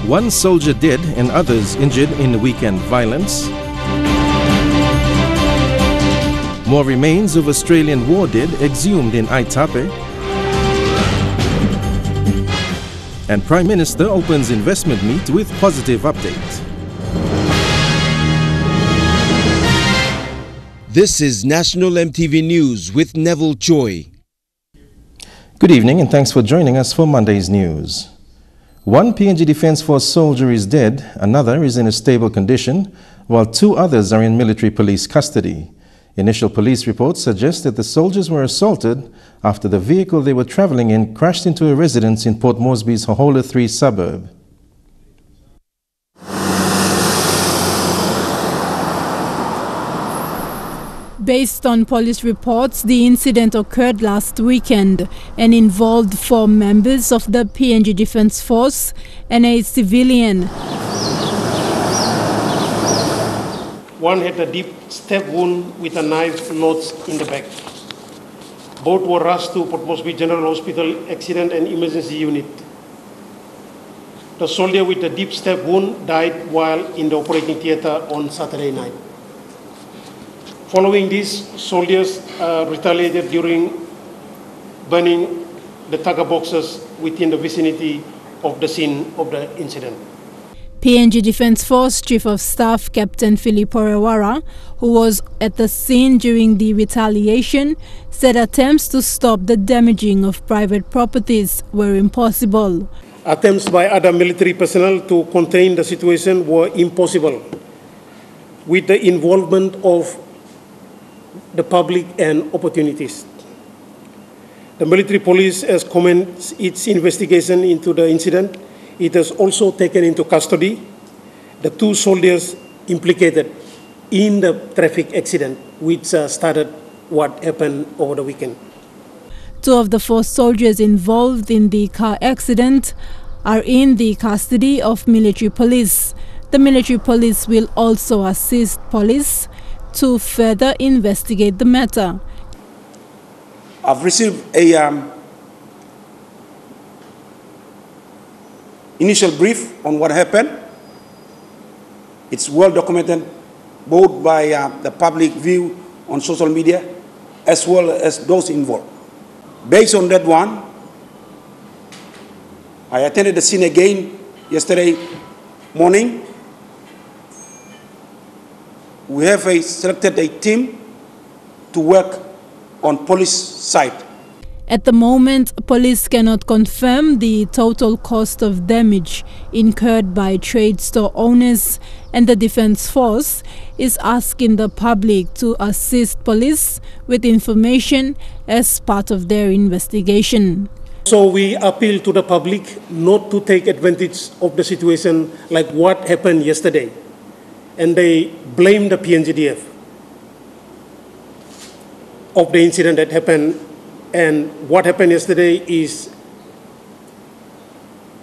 One soldier dead and others injured in weekend violence. More remains of Australian war dead exhumed in Aitape. And Prime Minister opens investment meet with positive update. This is National MTV News with Neville Choi. Good evening and thanks for joining us for Monday's news. One PNG Defence Force soldier is dead, another is in a stable condition, while 2 others are in military police custody. Initial police reports suggest that the soldiers were assaulted after the vehicle they were travelling in crashed into a residence in Port Moresby's Hohola 3 suburb. Based on police reports, the incident occurred last weekend and involved 4 members of the PNG Defence Force and a civilian. One had a deep stab wound with a knife lodged in the back. Both were rushed to Port Moresby General Hospital Accident and Emergency Unit. The soldier with the deep stab wound died while in the operating theatre on Saturday night. Following this, soldiers retaliated during burning the tiger boxes within the vicinity of the scene of the incident. PNG Defence Force Chief of Staff Captain Philip Orewara, who was at the scene during the retaliation, said attempts to stop the damaging of private properties were impossible. Attempts by other military personnel to contain the situation were impossible, with the involvement of the public and opportunities. The military police has commenced its investigation into the incident. It has also taken into custody the 2 soldiers implicated in the traffic accident, which started what happened over the weekend. 2 of the 4 soldiers involved in the car accident are in the custody of military police. The military police will also assist police to further investigate the matter. I've received a initial brief on what happened. It's well documented both by the public view on social media as well as those involved. Based on that one, I attended the scene again yesterday morning. We have selected a team to work on police side. At the moment, police cannot confirm the total cost of damage incurred by trade store owners, and the Defence Force is asking the public to assist police with information as part of their investigation. So we appeal to the public not to take advantage of the situation like what happened yesterday. And they blame the PNGDF of the incident that happened. And what happened yesterday is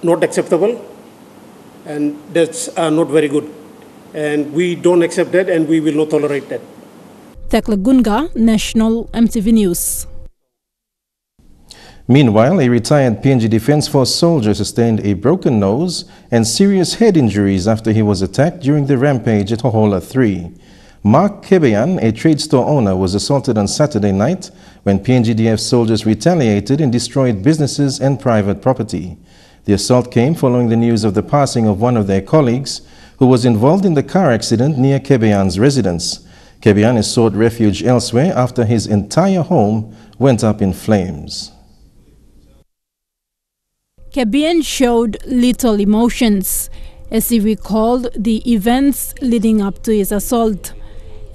not acceptable, and that's not very good. And we don't accept that, and we will not tolerate that. Tekla Gunga, National MTV News. Meanwhile, a retired PNG Defence Force soldier sustained a broken nose and serious head injuries after he was attacked during the rampage at Hohola 3. Mark Kebeyan, a trade store owner, was assaulted on Saturday night when PNGDF soldiers retaliated and destroyed businesses and private property. The assault came following the news of the passing of one of their colleagues who was involved in the car accident near Kebeyan's residence. Kebeyan has sought refuge elsewhere after his entire home went up in flames. Kebeyan showed little emotions as he recalled the events leading up to his assault.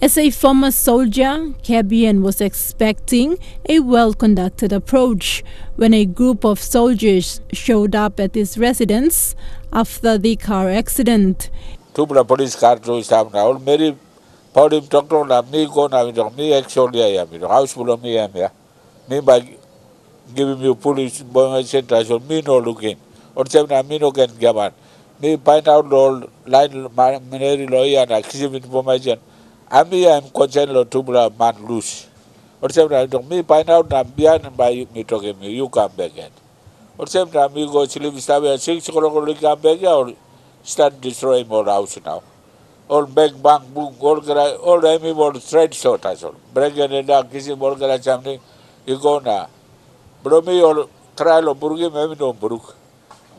As a former soldier, Kebeyan was expecting a well-conducted approach when a group of soldiers showed up at his residence after the car accident. Police car Mary doctor me go me actually house full of me by giving you police boy center so me no looking or me no can gaban me find out all line maneri lawyer and access information I am concerned to man loose or me find out that beyond by me talking me you come back again or same time we go sleep 6 o'clock come back or start destroying more house now. All big bank book, all enemy more trade short as well. Break it down, kissing more something, you go now. Bromi or trial of Burgim, no Buruk.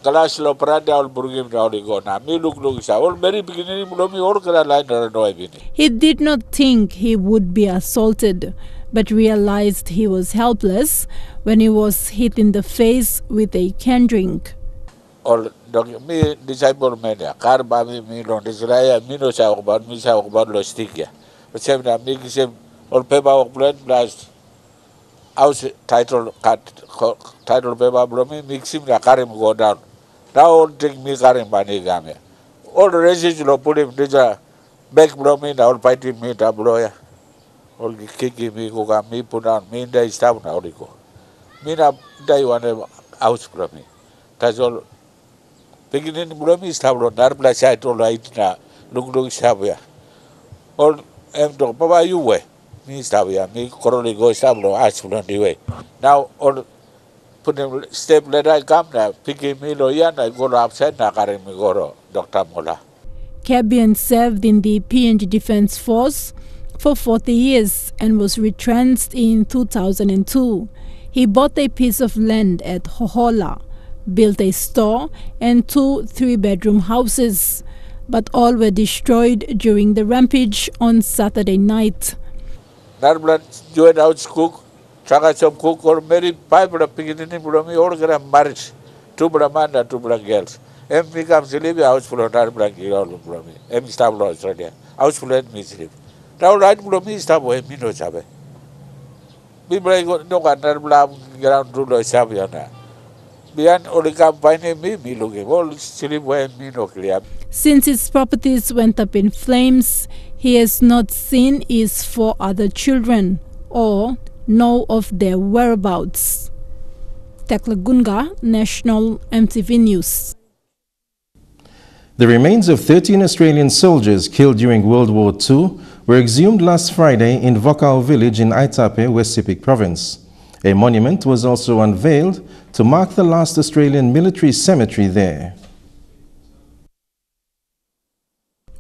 Kalash lo Prada or Burgim now they go now. Me look, all very beginning, Bromi or line or no. He did not think he would be assaulted, but realized he was helpless when he was hit in the face with a can drink. All me disciple mania, Carbami, me on Israel, Mino Sauban, Miss Sauban Lostikia. But same time, make him all paper of blood blast. House title paper, Bromi, mix him, Karim go down. Now all take me Karim Banigame. All the residual put him, back Bromi, all fighting me, tabloya. All kicking me, go me, put down, me in the town now. Me not die one house from me. That's all. Beginning Bromi is tablo, Narbla side all right now. Look, Sabia. All Papa, you way. Me Sabia, me Coroli go Sablo, ask from the way. Now all put him step, let I come now, picking me loyan, I go upside Nakarim Goro, Dr. Mola. Kabian served in the PNG Defence Force for 40 years and was retrenched in 2002. He bought a piece of land at Hohola, built a store and 2 3-bedroom houses, but all were destroyed during the rampage on Saturday night. Narbla joined house cook, Trucha Sports cook, or married 5 beginning Bromi, all get married, 2 Brahman and 2 black girls. MP comes to live house full of Narbla Bromi, M Stablo Australia, house full of me sleep. Now right Bromi stop with me no sabe. People no Narbla ground to the Sabiana. Beyond only come finding me looking, all sleep when me no clear. Since his properties went up in flames, he has not seen his 4 other children or know of their whereabouts. Tekla Gunga, National EMTV News. The remains of 13 Australian soldiers killed during World War II were exhumed last Friday in Vokao village in Aitape, West Sepik Province. A monument was also unveiled to mark the last Australian military cemetery there.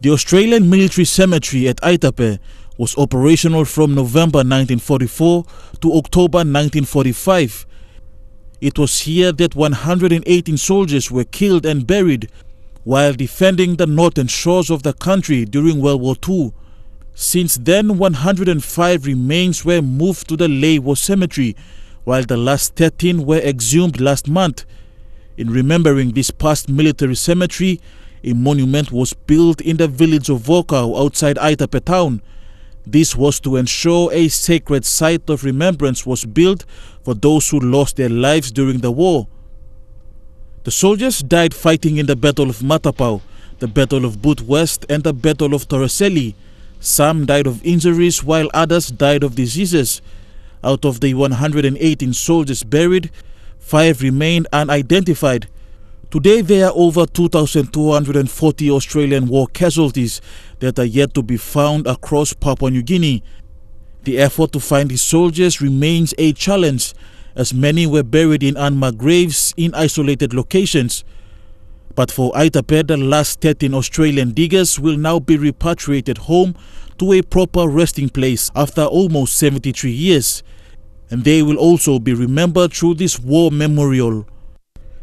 The Australian Military Cemetery at Aitape was operational from November 1944 to October 1945. It was here that 118 soldiers were killed and buried while defending the northern shores of the country during World War II. Since then, 105 remains were moved to the Lae War Cemetery, while the last 13 were exhumed last month. In remembering this past military cemetery, a monument was built in the village of Vokao outside Aitape town. This was to ensure a sacred site of remembrance was built for those who lost their lives during the war. The soldiers died fighting in the Battle of Matapao, the Battle of Boot West and the Battle of Toroseli. Some died of injuries while others died of diseases. Out of the 118 soldiers buried, 5 remained unidentified. Today there are over 2,240 Australian war casualties that are yet to be found across Papua New Guinea. The effort to find the soldiers remains a challenge, as many were buried in unmarked graves in isolated locations. But for Aitape, the last 13 Australian diggers will now be repatriated home to a proper resting place after almost 73 years. And they will also be remembered through this war memorial.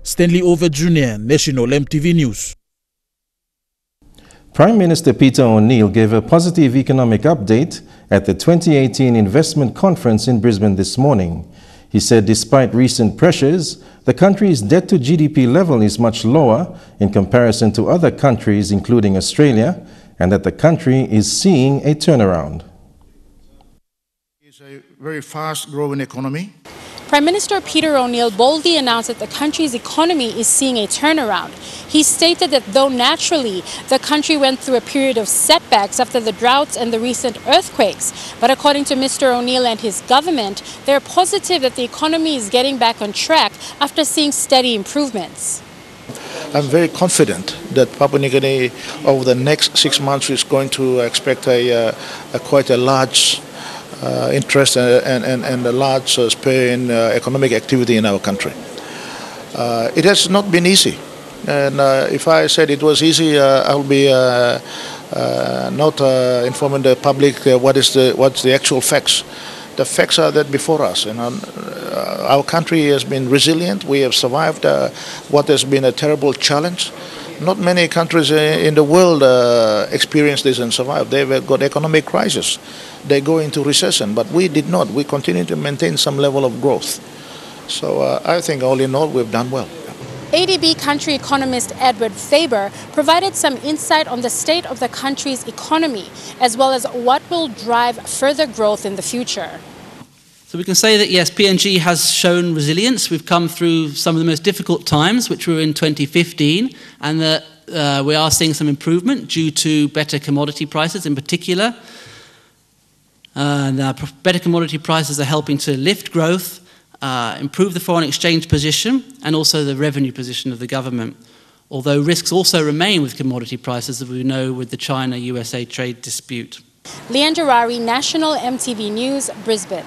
Stanley Over Jr., National EMTV News. Prime Minister Peter O'Neill gave a positive economic update at the 2018 Investment Conference in Brisbane this morning. He said despite recent pressures, the country's debt to GDP level is much lower in comparison to other countries, including Australia, and that the country is seeing a turnaround. It's a very fast-growing economy. Prime Minister Peter O'Neill boldly announced that the country's economy is seeing a turnaround. He stated that though naturally the country went through a period of setbacks after the droughts and the recent earthquakes, but according to Mr. O'Neill and his government, they're positive that the economy is getting back on track after seeing steady improvements. I'm very confident that Papua New Guinea over the next 6 months is going to expect quite a large interest and a large spur in economic activity in our country. It has not been easy. And if I said it was easy, I'll be not informing the public what's the actual facts. The facts are that before us, and our country has been resilient. We have survived what has been a terrible challenge. Not many countries in the world experience this and survive. They've got economic crisis. They go into recession, but we did not. We continue to maintain some level of growth. So I think all in all, we've done well. ADB country economist Edward Faber provided some insight on the state of the country's economy, as well as what will drive further growth in the future. So we can say that, yes, PNG has shown resilience. We've come through some of the most difficult times, which were in 2015, and that we are seeing some improvement due to better commodity prices in particular. Better commodity prices are helping to lift growth, improve the foreign exchange position and also the revenue position of the government. Although risks also remain with commodity prices, as we know with the China-USA trade dispute. Leanne Jarari, National EMTV News, Brisbane.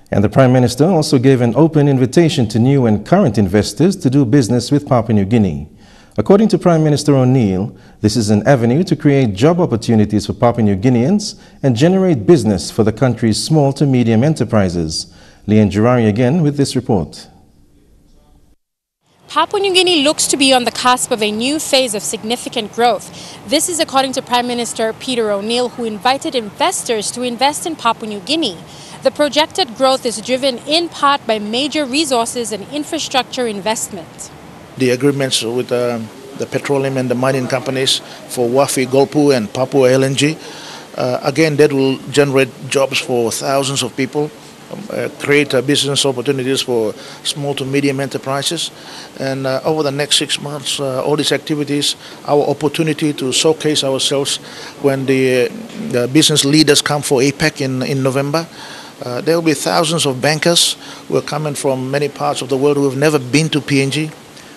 And the Prime Minister also gave an open invitation to new and current investors to do business with Papua New Guinea. According to Prime Minister O'Neill, this is an avenue to create job opportunities for Papua New Guineans and generate business for the country's small to medium enterprises. Leanne Jarari again with this report. Papua New Guinea looks to be on the cusp of a new phase of significant growth. This is according to Prime Minister Peter O'Neill, who invited investors to invest in Papua New Guinea. The projected growth is driven in part by major resources and infrastructure investment. The agreements with the petroleum and the mining companies for Wafi, Golpu and Papua LNG, again, that will generate jobs for thousands of people. Create business opportunities for small to medium enterprises, and over the next 6 months, all these activities, our opportunity to showcase ourselves when the business leaders come for APEC in November. There will be thousands of bankers who are coming from many parts of the world who have never been to PNG.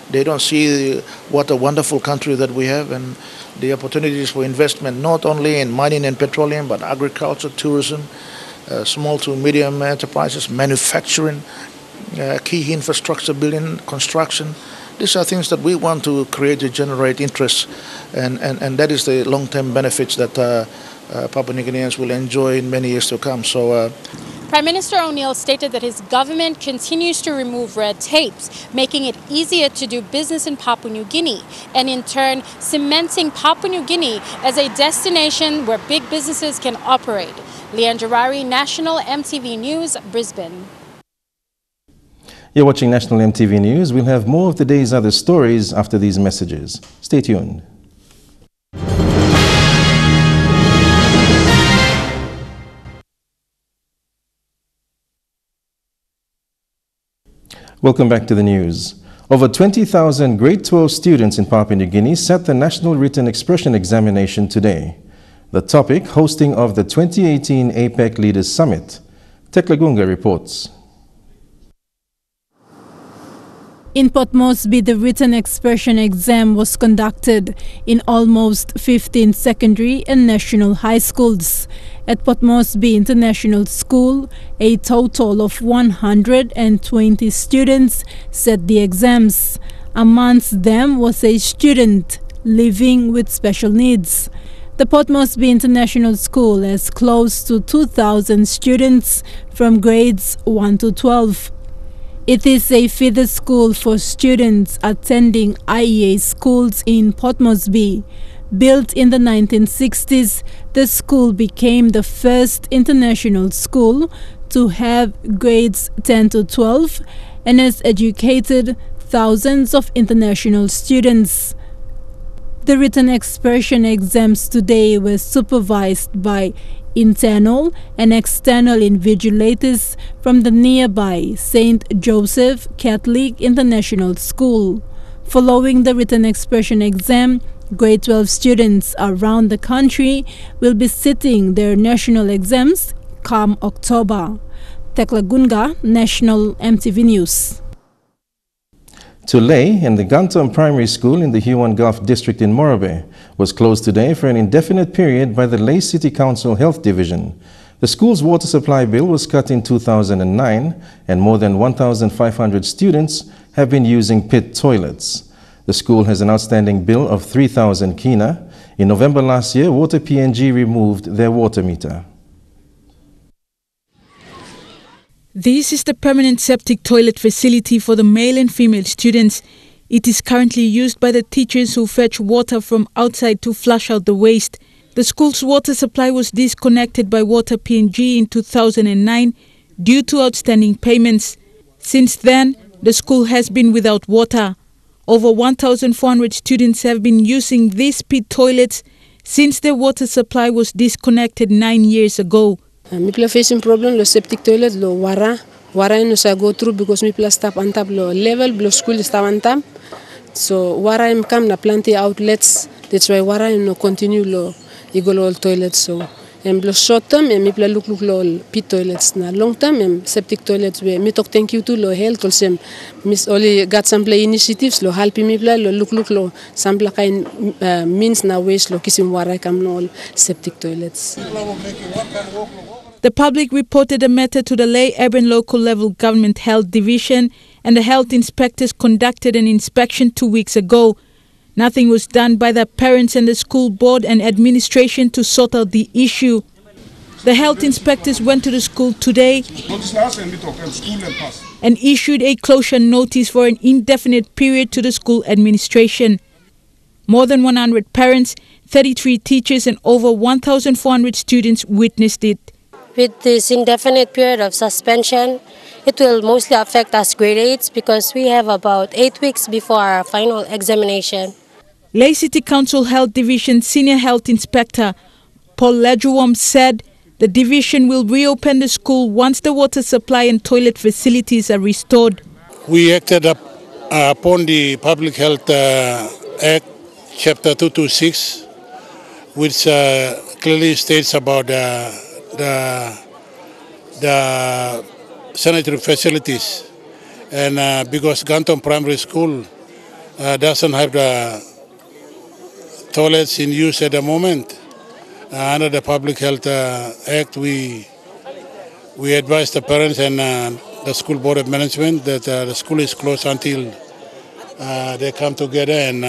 They don't see what a wonderful country that we have, and the opportunities for investment not only in mining and petroleum but agriculture, tourism, small to medium enterprises, manufacturing, key infrastructure building, construction. These are things that we want to create to generate interest, and that is the long-term benefits that Papua New Guineans will enjoy in many years to come. So, Prime Minister O'Neill stated that his government continues to remove red tapes, making it easier to do business in Papua New Guinea, and in turn cementing Papua New Guinea as a destination where big businesses can operate. Leanne Jarari, National EMTV News, Brisbane. You're watching National EMTV News. We'll have more of the day's other stories after these messages. Stay tuned. Welcome back to the news. Over 20,000 grade 12 students in Papua New Guinea sat the National Written Expression Examination today. The topic, hosting of the 2018 APEC Leaders Summit. Tekla Gunga reports. In Port Moresby, the written expression exam was conducted in almost 15 secondary and national high schools. At Port Moresby International School, a total of 120 students sat the exams. Amongst them was a student living with special needs. The Port Moresby International School has close to 2,000 students from grades 1 to 12. It is a feeder school for students attending IEA schools in Port Moresby. Built in the 1960s, the school became the first international school to have grades 10 to 12 and has educated thousands of international students. The written expression exams today were supervised by internal and external invigilators from the nearby St. Joseph Catholic International School. Following the written expression exam, grade 12 students around the country will be sitting their national exams come October. Tekla Gunga, National EMTV News. Tulay and the Danton Primary School in the Huon Gulf District in Morobe was closed today for an indefinite period by the Lay City Council Health Division. The school's water supply bill was cut in 2009, and more than 1,500 students have been using pit toilets. The school has an outstanding bill of 3,000 kina. In November last year, Water PNG removed their water meter. This is the permanent septic toilet facility for the male and female students. It is currently used by the teachers who fetch water from outside to flush out the waste. The school's water supply was disconnected by Water PNG in 2009 due to outstanding payments. Since then, the school has been without water. Over 1,400 students have been using these pit toilets since their water supply was disconnected 9 years ago. People are facing problem lo septic toilet lo wara no sa go through because people stop on top lo level lo school stop on top. So wara im come na plenty outlets. That's why wara no continue lo igolo toilet. So lo short term people look lo pit toilets na long term septic toilets we me talk thank you to lo health also miss only got some play initiatives lo help people lo look lo some kind means na waste lo kisim wara kam no septic toilets. The public reported the matter to the Lay Urban Local Level Government Health Division, and the health inspectors conducted an inspection 2 weeks ago. Nothing was done by the parents and the school board and administration to sort out the issue. The health inspectors went to the school today and issued a closure notice for an indefinite period to the school administration. More than 100 parents, 33 teachers and over 1,400 students witnessed it. With this indefinite period of suspension, it will mostly affect us grade 8s because we have about 8 weeks before our final examination. Lay City Council Health Division Senior Health Inspector Paul Lejuwam said the division will reopen the school once the water supply and toilet facilities are restored. We acted upon the Public Health Act, Chapter 226, which clearly states about the sanitary facilities, and because Danton Primary School doesn't have the toilets in use at the moment, under the Public Health Act, we advise the parents and the school board of management that the school is closed until they come together and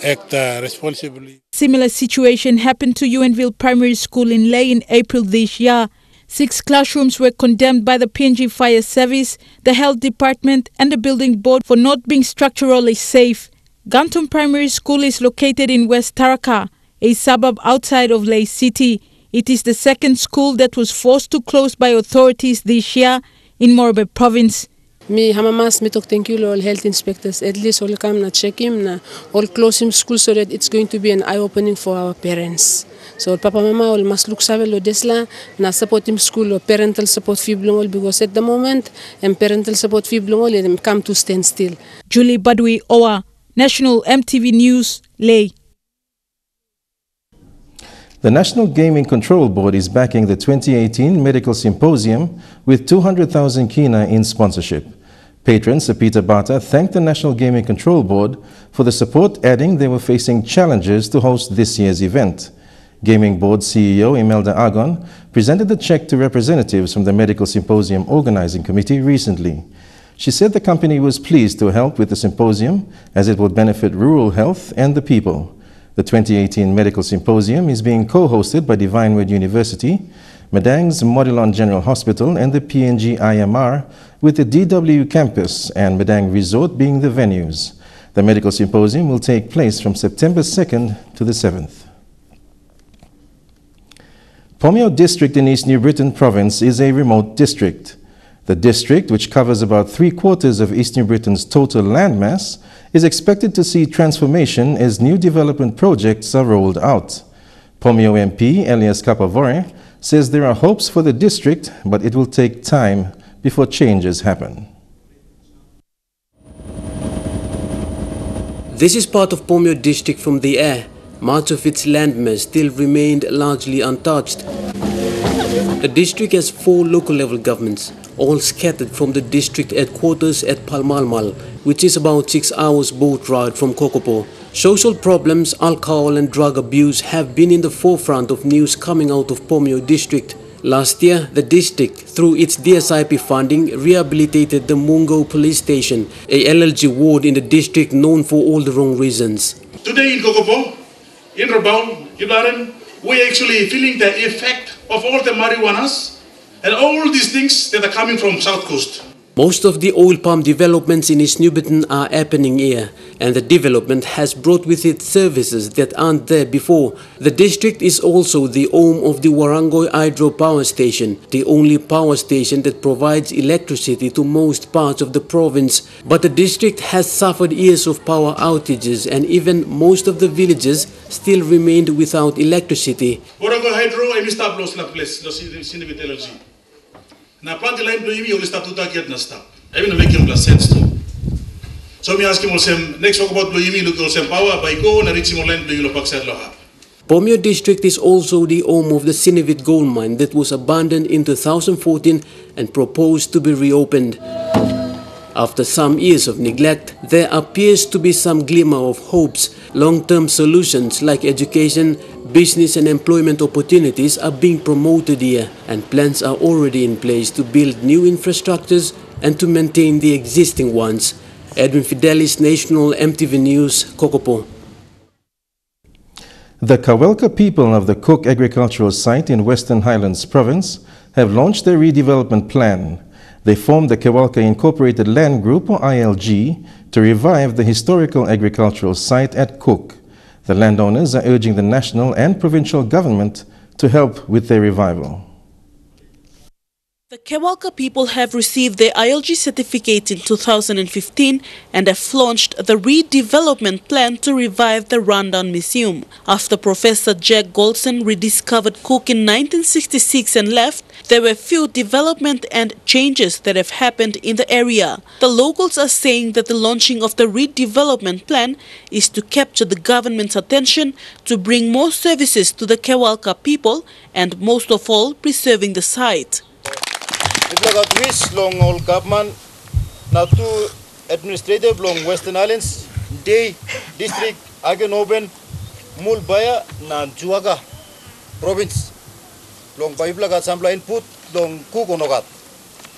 act responsibly. Similar situation happened to Unville Primary School in Lay in April this year. 6 classrooms were condemned by the PNG Fire Service, the Health Department and the Building Board for not being structurally safe. Danton Primary School is located in West Taraka, a suburb outside of Lay City. It is the second school that was forced to close by authorities this year in Morbe Province. Me hamamas me talk thank you all health inspectors. At least all come na check him na all close him school so that it's going to be an eye opening for our parents. So papa mama all must look save lo desla na support him school or parental support fiblong all because at the moment and parental support fiblong all them come to stand still. Julie Badwi Owa, National MTV News, Lay. The National Gaming Control Board is backing the 2018 Medical Symposium with 200,000 kina in sponsorship. Patron Sir Peter Bata thanked the National Gaming Control Board for the support, adding they were facing challenges to host this year's event. Gaming Board CEO Imelda Agon presented the check to representatives from the Medical Symposium Organizing Committee recently. She said the company was pleased to help with the symposium as it would benefit rural health and the people. The 2018 Medical Symposium is being co-hosted by Divineward University, Madang's Modilon General Hospital and the PNG IMR, with the DW campus and Madang Resort being the venues. The Medical Symposium will take place from September 2nd to the 7th. Pamyu District in East New Britain Province is a remote district. The district, which covers about 3/4 of East New Britain's total landmass, is expected to see transformation as new development projects are rolled out. Pamyu MP Elias Kapavore says there are hopes for the district, but it will take time before changes happen. This is part of Pamyu District from the air. Much of its landmass still remained largely untouched. The district has 4 local level governments, all scattered from the district headquarters at Palmalmal, which is about 6 hours boat ride from Kokopo. Social problems, alcohol and drug abuse have been in the forefront of news coming out of Pamyu District. Last year, the district, through its DSIP funding, rehabilitated the Mungo police station, a LLG ward in the district known for all the wrong reasons. Today in Kokopo, in Rabaul, Ibaran, we are actually feeling the effect of all the marijuanas and all these things that are coming from South Coast. Most of the oil palm developments in Snookerton are happening here, and the development has brought with it services that aren't there before. The district is also the home of the Warangoi Hydro Power Station, the only power station that provides electricity to most parts of the province. But the district has suffered years of power outages, and even most of the villages still remained without electricity. Warangoi Hydro ay stop loss na place, loss sinibit LLG. Na plant line do imi stop to target na stop. Even make him sense too. So me ask him also next talk about do imi look also power by go na reach him line do you look back loha. Pamyu District is also the home of the Sinivit gold mine that was abandoned in 2014 and proposed to be reopened. After some years of neglect, there appears to be some glimmer of hopes. Long-term solutions like education, business and employment opportunities are being promoted here, and plans are already in place to build new infrastructures and to maintain the existing ones. Edwin Fidelis, National EMTV News, Kokopo. The Kawelka people of the Cook Agricultural Site in Western Highlands Province have launched their redevelopment plan. They formed the Kawelka Incorporated Land Group, or ILG, to revive the historical agricultural site at Cook. The landowners are urging the national and provincial government to help with their revival. The Kawelka people have received their ILG certificate in 2015 and have launched the redevelopment plan to revive the rundown museum. After Professor Jack Goldson rediscovered Cook in 1966 and left, there were few development and changes that have happened in the area. The locals are saying that the launching of the redevelopment plan is to capture the government's attention to bring more services to the Kawelka people and most of all preserving the site. If we twist long old government, now two administrative long Western Islands, Day District, Agenoben, Mulbaya, na Juaga Province, long Baiplaga Sambla input, long Kukonogat.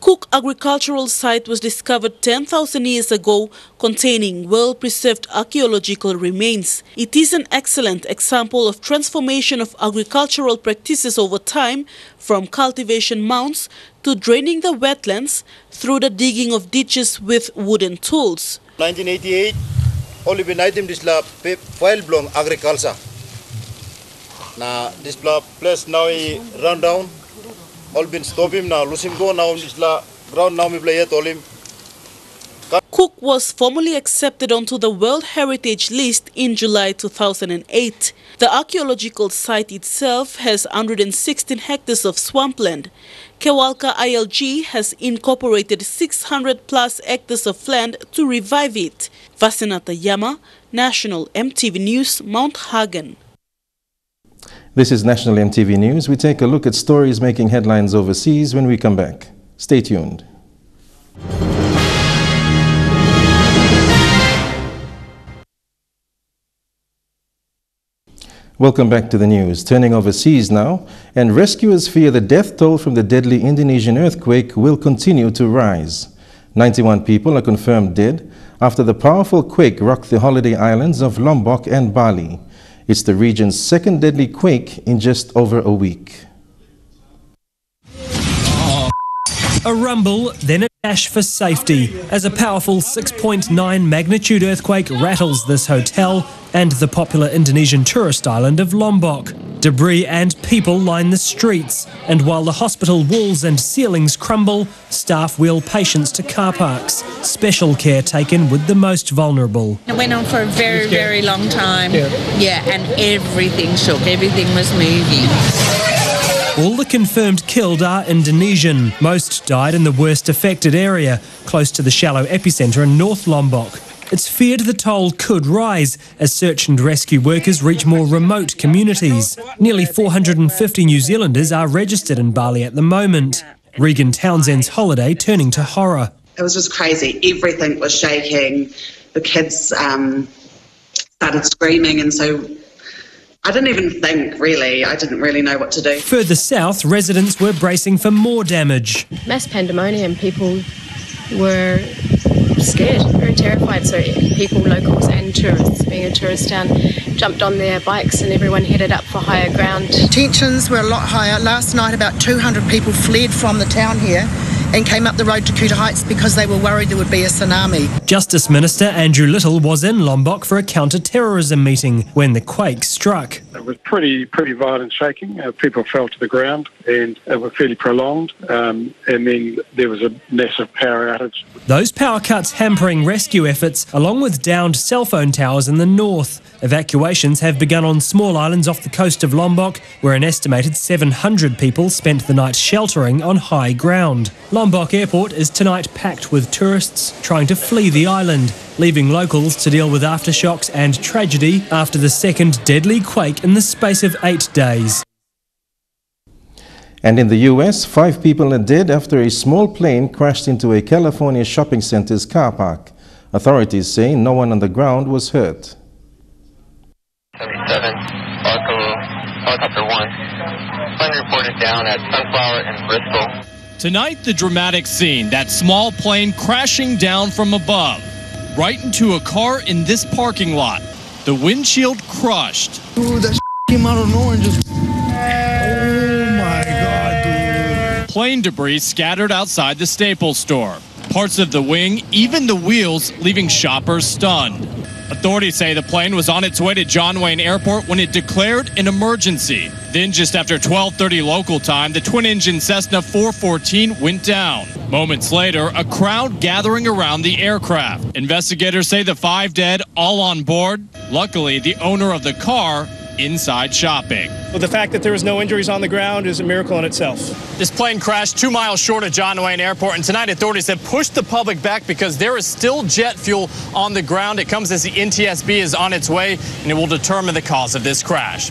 Cook Agricultural Site was discovered 10,000 years ago, containing well-preserved archaeological remains. It is an excellent example of transformation of agricultural practices over time, from cultivation mounds to draining the wetlands through the digging of ditches with wooden tools. 1988, only been item this la file belong agriculture. Now this place now run down. All been stop him now, lose him go now, this la ground now me play yet all him. Cook was formally accepted onto the World Heritage List in July 2008. The archaeological site itself has 116 hectares of swampland. Kawelka ILG has incorporated 600 plus hectares of land to revive it. Vasinata Yama, National EMTV News, Mount Hagen. This is National EMTV News. We take a look at stories making headlines overseas when we come back. Stay tuned. Welcome back to the news. Turning overseas now, and rescuers fear the death toll from the deadly Indonesian earthquake will continue to rise. 91 people are confirmed dead after the powerful quake rocked the holiday islands of Lombok and Bali. It's the region's second deadly quake in just over a week. A rumble, then a dash for safety, as a powerful 6.9 magnitude earthquake rattles this hotel and the popular Indonesian tourist island of Lombok. Debris and people line the streets, and while the hospital walls and ceilings crumble, staff wheel patients to car parks. Special care taken with the most vulnerable. It went on for a very, very long time. Yeah, and everything shook, everything was moving. All the confirmed killed are Indonesian. Most died in the worst affected area, close to the shallow epicentre in North Lombok. It's feared the toll could rise as search and rescue workers reach more remote communities. Nearly 450 New Zealanders are registered in Bali at the moment. Regan Townsend's holiday turning to horror. It was just crazy. Everything was shaking. The kids started screaming, and so I didn't even think, really. I didn't really know what to do. Further south, residents were bracing for more damage. Mass pandemonium. People were scared, very terrified. So people, locals and tourists, being a tourist town, jumped on their bikes and everyone headed up for higher ground. Tensions were a lot higher. Last night about 200 people fled from the town here and came up the road to Kuta Heights because they were worried there would be a tsunami. Justice Minister Andrew Little was in Lombok for a counter-terrorism meeting when the quake struck. It was pretty violent shaking. People fell to the ground and it was fairly prolonged. And then there was a massive power outage. Those power cuts hampering rescue efforts, along with downed cell phone towers in the north. Evacuations have begun on small islands off the coast of Lombok, where an estimated 700 people spent the night sheltering on high ground. Lombok Airport is tonight packed with tourists trying to flee the island, leaving locals to deal with aftershocks and tragedy after the second deadly quake in the space of 8 days. And in the US, 5 people are dead after a small plane crashed into a California shopping center's car park. Authorities say no one on the ground was hurt. 77, helicopter 1. Plane reported down at Sunflower and Bristol. Tonight, the dramatic scene, that small plane crashing down from above, right into a car in this parking lot. The windshield crushed. Ooh, that came out of nowhere and just... Oh my God, dude. Plane debris scattered outside the Staples store. Parts of the wing, even the wheels, leaving shoppers stunned. Authorities say the plane was on its way to John Wayne Airport when it declared an emergency. Then just after 12:30 local time, the twin-engine Cessna 414 went down. Moments later, a crowd gathering around the aircraft. Investigators say the 5 dead, all on board. Luckily, the owner of the car inside shopping. Well, the fact that there was no injuries on the ground is a miracle in itself. This plane crashed 2 miles short of John Wayne Airport, and tonight authorities have pushed the public back because there is still jet fuel on the ground. It comes as the NTSB is on its way, and it will determine the cause of this crash.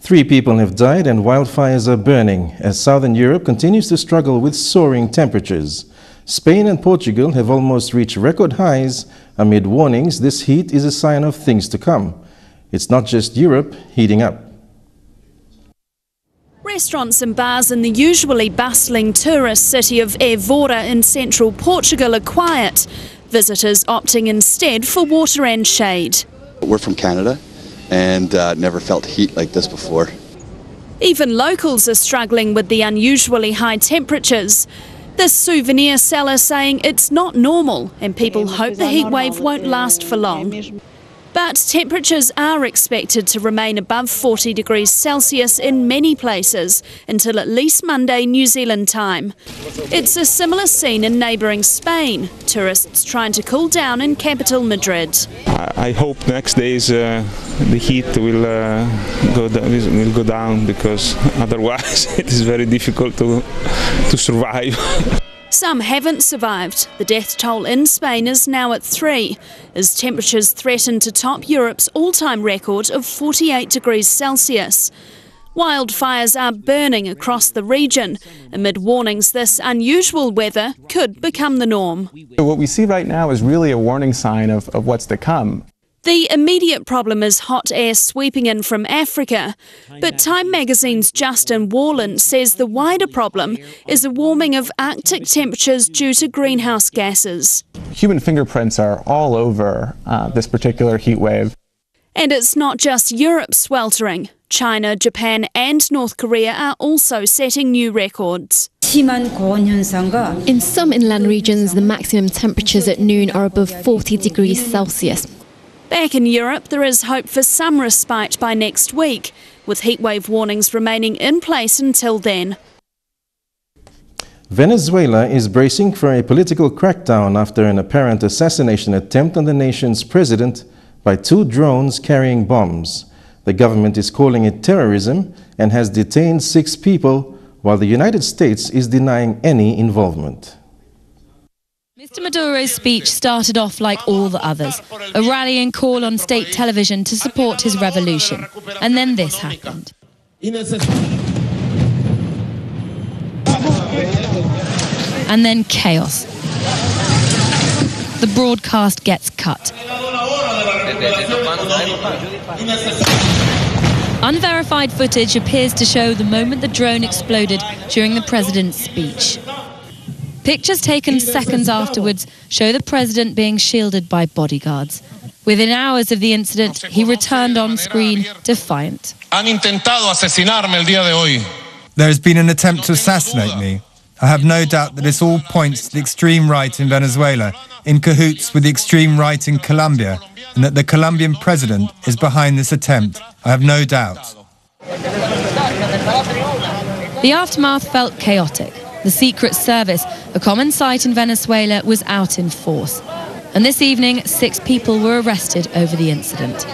3 people have died and wildfires are burning as southern Europe continues to struggle with soaring temperatures. Spain and Portugal have almost reached record highs amid warnings this heat is a sign of things to come. It's not just Europe heating up. Restaurants and bars in the usually bustling tourist city of Évora in central Portugal are quiet. Visitors opting instead for water and shade. We're from Canada and never felt heat like this before. Even locals are struggling with the unusually high temperatures. This souvenir seller saying it's not normal and people hope the heat wave won't last for long. But temperatures are expected to remain above 40 degrees Celsius in many places until at least Monday New Zealand time. It's a similar scene in neighbouring Spain, tourists trying to cool down in capital Madrid. I hope next days the heat will go down because otherwise it is very difficult to survive. Some haven't survived. The death toll in Spain is now at 3, as temperatures threaten to top Europe's all-time record of 48 degrees Celsius. Wildfires are burning across the region, amid warnings this unusual weather could become the norm. What we see right now is really a warning sign of what's to come. The immediate problem is hot air sweeping in from Africa, but Time magazine's Justin Warland says the wider problem is a warming of Arctic temperatures due to greenhouse gases. Human fingerprints are all over this particular heat wave. And it's not just Europe sweltering. China, Japan and North Korea are also setting new records. In some inland regions, the maximum temperatures at noon are above 40 degrees Celsius. Back in Europe, there is hope for some respite by next week, with heatwave warnings remaining in place until then. Venezuela is bracing for a political crackdown after an apparent assassination attempt on the nation's president by 2 drones carrying bombs. The government is calling it terrorism and has detained 6 people, while the United States is denying any involvement. Mr. Maduro's speech started off like all the others, a rallying call on state television to support his revolution. And then this happened. And then chaos. The broadcast gets cut. Unverified footage appears to show the moment the drone exploded during the president's speech. Pictures taken seconds afterwards show the president being shielded by bodyguards. Within hours of the incident, he returned on screen defiant. There has been an attempt to assassinate me. I have no doubt that this all points to the extreme right in Venezuela, in cahoots with the extreme right in Colombia, and that the Colombian president is behind this attempt. I have no doubt. The aftermath felt chaotic. The Secret Service, a common sight in Venezuela, was out in force. And this evening, 6 people were arrested over the incident.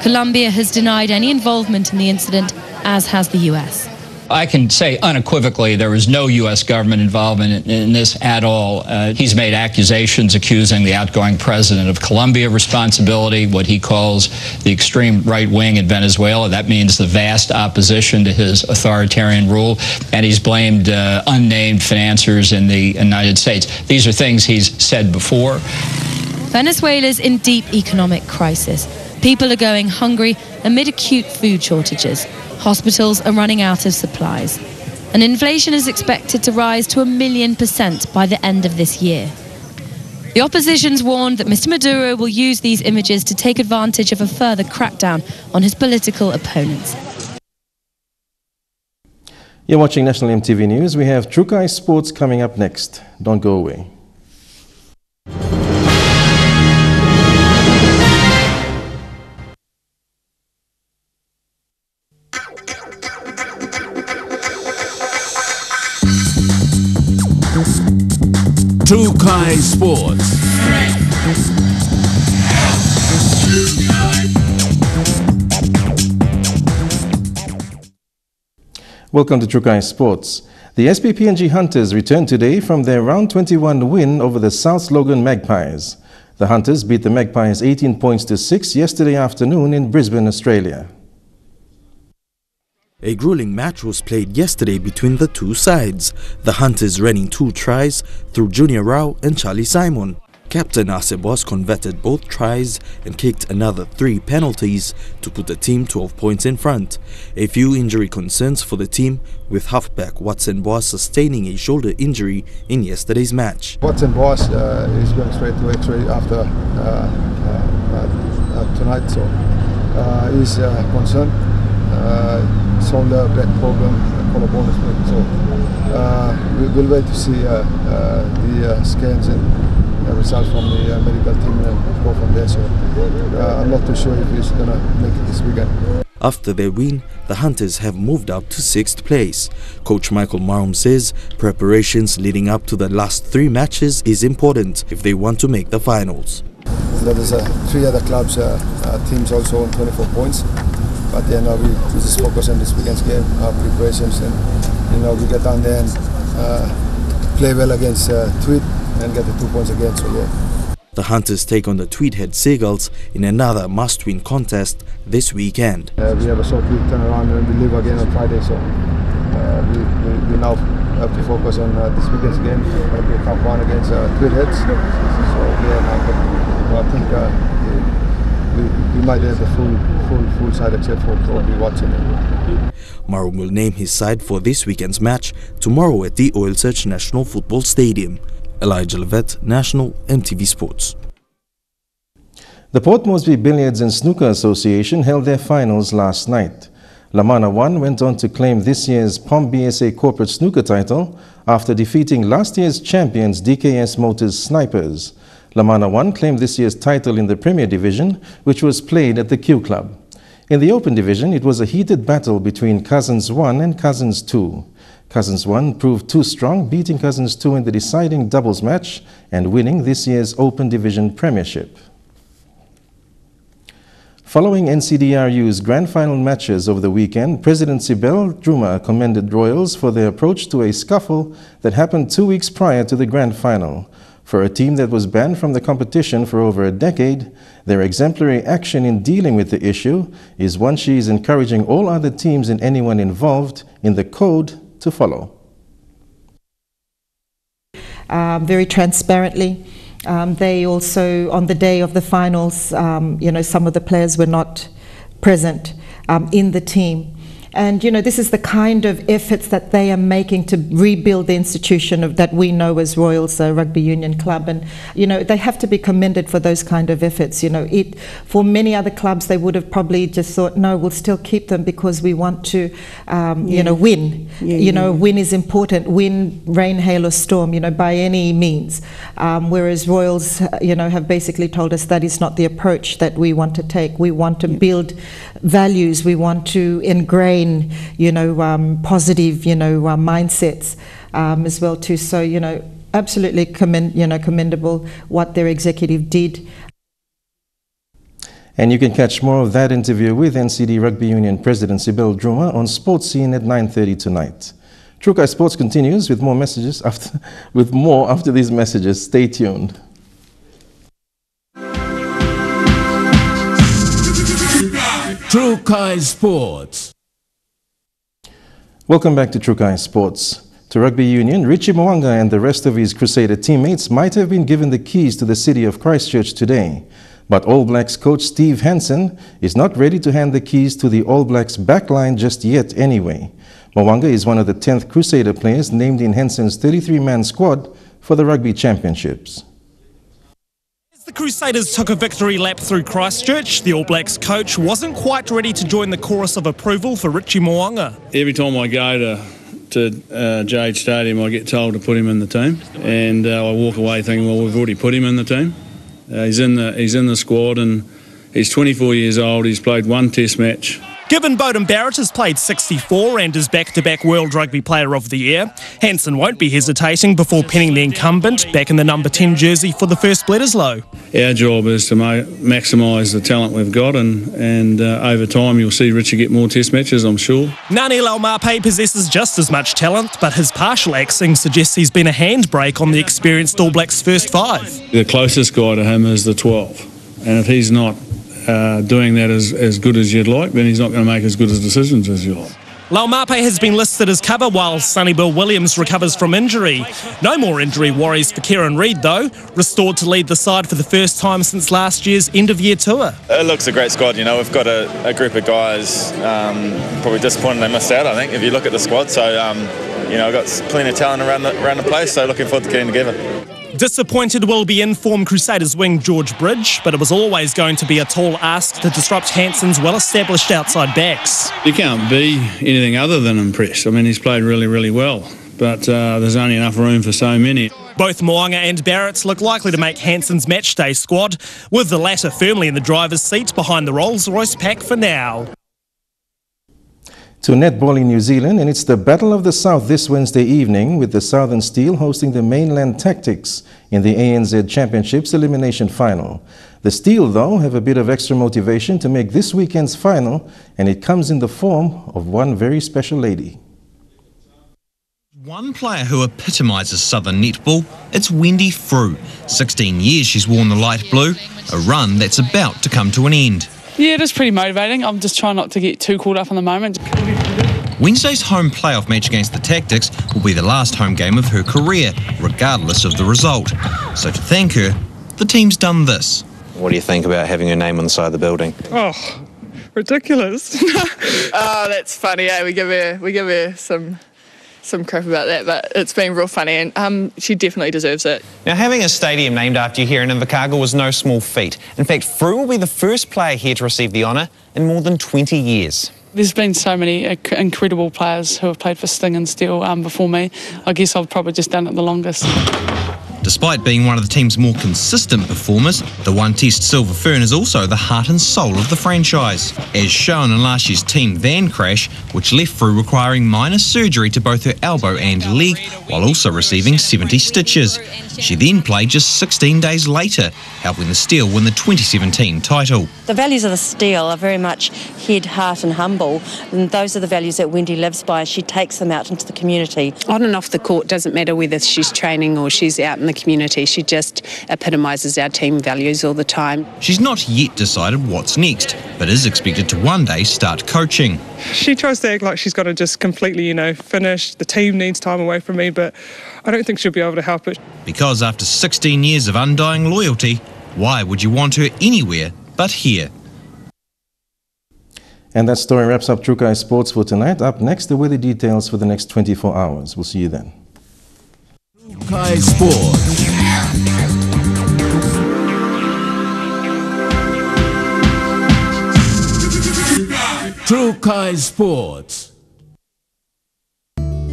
Colombia has denied any involvement in the incident, as has the US. I can say unequivocally there was no U.S. government involvement in this at all. He's made accusations accusing the outgoing president of Colombia of responsibility, what he calls the extreme right wing in Venezuela. That means the vast opposition to his authoritarian rule. And he's blamed unnamed financiers in the United States. These are things he's said before. Venezuela's in deep economic crisis. People are going hungry amid acute food shortages. Hospitals are running out of supplies. And inflation is expected to rise to 1,000,000% by the end of this year. The opposition's warned that Mr. Maduro will use these images to take advantage of a further crackdown on his political opponents. You're watching National EMTV News. We have Trucha Sports coming up next. Don't go away. Trucha Sports. Welcome to Trucha Sports. The SP PNG Hunters returned today from their round 21 win over the South Logan Magpies. The Hunters beat the Magpies 18 points to 6 yesterday afternoon in Brisbane, Australia. A grueling match was played yesterday between the two sides, the Hunters running 2 tries through Junior Rao and Charlie Simon. Captain Asebos converted both tries and kicked another 3 penalties to put the team 12 points in front. A few injury concerns for the team, with halfback Watson Boss sustaining a shoulder injury in yesterday's match. Watson Boss is going straight to X-ray after tonight, so he's concerned. Shoulder, back problem, collarbone split. So we'll wait to see the scans and results from the medical team and go from there. So I'm not too sure if he's going to make it this weekend. After their win, the Hunters have moved up to 6th place. Coach Michael Marum says preparations leading up to the last 3 matches is important if they want to make the finals. There's 3 other clubs, teams also on 24 points. But then we just focus on this weekend's game, our preparations, and we get down there and play well against Tweed and get the 2 points again. So yeah. The Hunters take on the Tweedhead Seagulls in another must-win contest this weekend. We have a short week turnaround and we leave again on Friday, so we now have to focus on this weekend's game. It'll be a tough one against Tweedheads. So yeah, I think we might have the full side except for probably Watson. Marum will name his side for this weekend's match tomorrow at the Oil Search National Football Stadium. Elijah Levet, National EMTV Sports. The Port Moresby Billiards and Snooker Association held their finals last night. Lamana 1 went on to claim this year's POM BSA Corporate Snooker title after defeating last year's champions DKS Motors Snipers. Lamana 1 claimed this year's title in the Premier Division, which was played at the Q Club. In the Open Division, it was a heated battle between Cousins 1 and Cousins 2. Cousins 1 proved too strong, beating Cousins 2 in the deciding doubles match and winning this year's Open Division Premiership. Following NCDRU's grand final matches over the weekend, President Sibel Druma commended Royals for their approach to a scuffle that happened 2 weeks prior to the grand final. For a team that was banned from the competition for over a decade, their exemplary action in dealing with the issue is one she is encouraging all other teams and anyone involved in the code to follow. Very transparently, They also, on the day of the finals, some of the players were not present in the team. And, this is the kind of efforts that they are making to rebuild the institution that we know as Royals Rugby Union Club. And, they have to be commended for those kind of efforts. For many other clubs, they would have probably just thought, no, we'll still keep them because we want to, win. Win is important. Win, rain, hail or storm, by any means. Whereas Royals, have basically told us that is not the approach that we want to take. We want to build values. We want to ingrain positive, mindsets as well too. So, absolutely commendable what their executive did. And you can catch more of that interview with NCD Rugby Union President Sibel Druma on Sports Scene at 9:30 tonight. Trucha Sports continues with more after these messages. Stay tuned. Trucha Sports. Welcome back to Trucha Sports. To Rugby Union, Richie Mo'unga and the rest of his Crusader teammates might have been given the keys to the city of Christchurch today. But All Blacks coach Steve Hansen is not ready to hand the keys to the All Blacks backline just yet anyway. Mo'unga is one of the 10th Crusader players named in Hansen's 33-man squad for the Rugby Championships. The Crusaders took a victory lap through Christchurch. The All Blacks coach wasn't quite ready to join the chorus of approval for Richie Mo'unga. Every time I go to Jade Stadium, I get told to put him in the team, and I walk away thinking, well, we've already put him in the team. He's in the squad, and he's 24 years old. He's played one Test match. Given Beauden Barrett has played 64 and is back-to-back World Rugby Player of the Year, Hansen won't be hesitating before pinning the incumbent back in the number 10 jersey for the first Bledisloe. Our job is to maximise the talent we've got, and over time you'll see Richie get more Test matches, I'm sure. Ngani Laumape possesses just as much talent, but his partial axing suggests he's been a handbrake on the experienced All Blacks first five. The closest guy to him is the 12, and if he's not doing that as good as you'd like, then he's not going to make as good as decisions as you like. Laumape has been listed as cover while Sonny Bill Williams recovers from injury. No more injury worries for Kieran Reid though, restored to lead the side for the first time since last year's end-of-year tour. It looks a great squad, we've got a group of guys, probably disappointed they missed out, I think, if you look at the squad. So, I've got plenty of talent around the place, so looking forward to getting together. Disappointed will be informed Crusaders wing George Bridge, but it was always going to be a tall ask to disrupt Hansen's well-established outside backs. You can't be anything other than impressed. I mean, he's played really, really well, but there's only enough room for so many. Both Mo'unga and Barrett look likely to make Hansen's matchday squad, with the latter firmly in the driver's seat behind the Rolls-Royce pack for now. To netball in New Zealand, and it's the Battle of the South this Wednesday evening, with the Southern Steel hosting the Mainland Tactics in the ANZ Championships Elimination Final. The Steel, though, have a bit of extra motivation to make this weekend's final, and it comes in the form of one very special lady. One player who epitomises Southern netball, it's Wendy Frew. 16 years she's worn the light blue, a run that's about to come to an end. Yeah, it is pretty motivating. I'm just trying not to get too caught up in the moment. Wednesday's home playoff match against the Tactics will be the last home game of her career, regardless of the result. So to thank her, the team's done this. What do you think about having her name on the side of the building? Oh, ridiculous. Oh, that's funny, eh? We give her some crap about that, but it's been real funny, and she definitely deserves it. Now, having a stadium named after you here in Invercargill was no small feat. In fact, Frew will be the first player here to receive the honour in more than 20 years. There's been so many incredible players who have played for Sting and Steel before me. I guess I've probably just done it the longest. Despite being one of the team's more consistent performers, the one-test Silver Fern is also the heart and soul of the franchise, as shown in last year's team van crash, which left Frew requiring minor surgery to both her elbow and leg, while also receiving 70 stitches. She then played just 16 days later, helping the Steel win the 2017 title. The values of the Steel are very much head, heart and humble, and those are the values that Wendy lives by. She takes them out into the community. On and off the court, doesn't matter whether she's training or she's out in the community. She just epitomises our team values all the time. She's not yet decided what's next, but is expected to one day start coaching. She tries to act like she's got to just completely, finish. The team needs time away from me, but I don't think she'll be able to help it. Because after 16 years of undying loyalty, why would you want her anywhere but here? And that story wraps up Trucha Sports for tonight. Up next, the weather details for the next 24 hours. We'll see you then. Trucha Sports. Trucha Sports.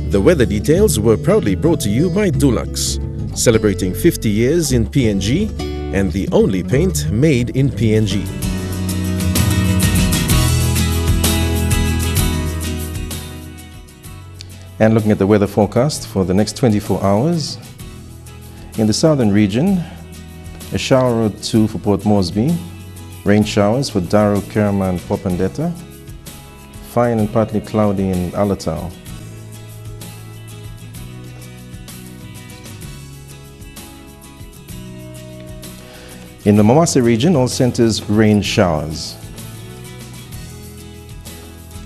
The weather details were proudly brought to you by Dulux, celebrating 50 years in PNG and the only paint made in PNG. And looking at the weather forecast for the next 24 hours, in the southern region, a shower or two for Port Moresby, rain showers for Darrow, Kerma and Popondetta, fine and partly cloudy in Alatau. In the Mawase region, all centers rain showers.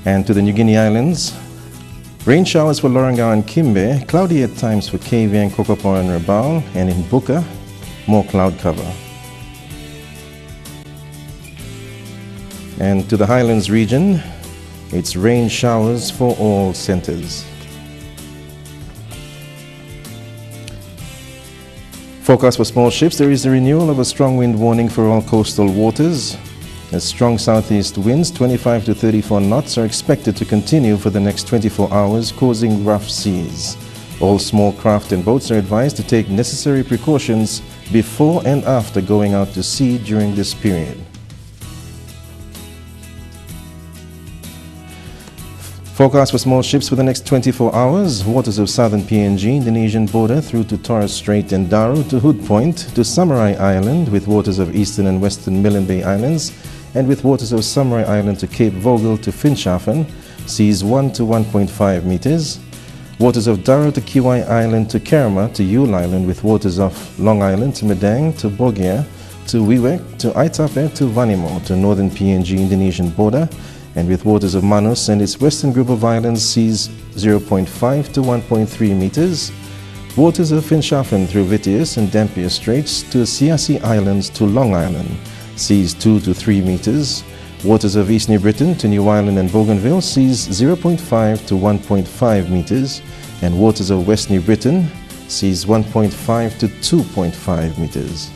And to the New Guinea Islands, rain showers for Lorengau and Kimbe, cloudy at times for Kavieng, Kokopo and Rabaul, and in Buka, more cloud cover. And to the Highlands region, it's rain showers for all centers. Forecast for small ships, there is a renewal of a strong wind warning for all coastal waters. As strong southeast winds, 25 to 34 knots, are expected to continue for the next 24 hours, causing rough seas. All small craft and boats are advised to take necessary precautions before and after going out to sea during this period. Forecast for small ships for the next 24 hours, waters of southern PNG, Indonesian border through to Torres Strait and Darrow to Hood Point to Samurai Island with waters of eastern and western Milne Bay Islands, and with waters of Samurai Island to Cape Vogel to Finschhafen, seas 1 to 1.5 meters. Waters of Darrow to Kiwai Island to Kerma to Yule Island with waters of Long Island to Medang to Bogia to Wewak to Aitape to Vanimo to northern PNG Indonesian border, and with waters of Manus and its western group of islands, seas 0.5 to 1.3 meters. Waters of Finschhafen through Vitius and Dampier Straits to Siasi Islands to Long Island, seas 2 to 3 meters. Waters of East New Britain to New Ireland and Bougainville, seas 0.5 to 1.5 meters. And waters of West New Britain, seas 1.5 to 2.5 meters.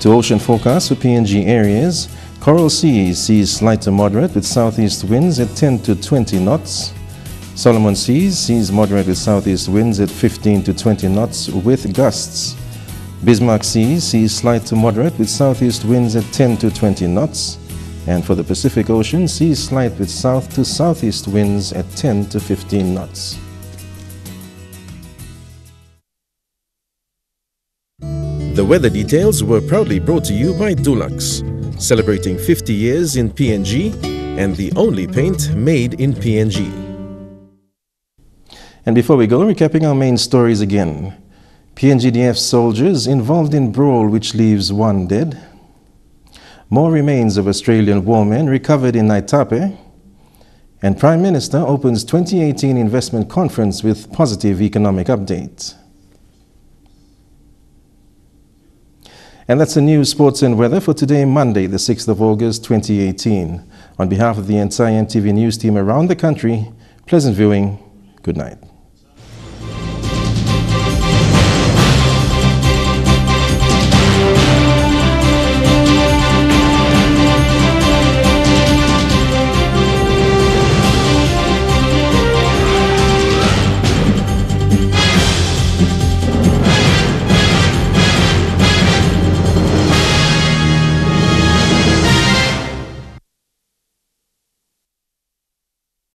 To ocean forecast for PNG areas, Coral Sea sees slight to moderate with southeast winds at 10 to 20 knots. Solomon Seas sees moderate with southeast winds at 15 to 20 knots with gusts. Bismarck Seas sees slight to moderate with southeast winds at 10 to 20 knots. And for the Pacific Ocean, sees slight with south to southeast winds at 10 to 15 knots. The weather details were proudly brought to you by Dulux, celebrating 50 years in PNG and the only paint made in PNG. And before we go, recapping our main stories again. PNGDF soldiers involved in brawl which leaves one dead. More remains of Australian warmen recovered in Aitape. And Prime Minister opens 2018 investment conference with positive economic update. And that's the news, sports and weather for today, Monday, the 6th of August, 2018. On behalf of the entire EMTV News team around the country, pleasant viewing. Good night.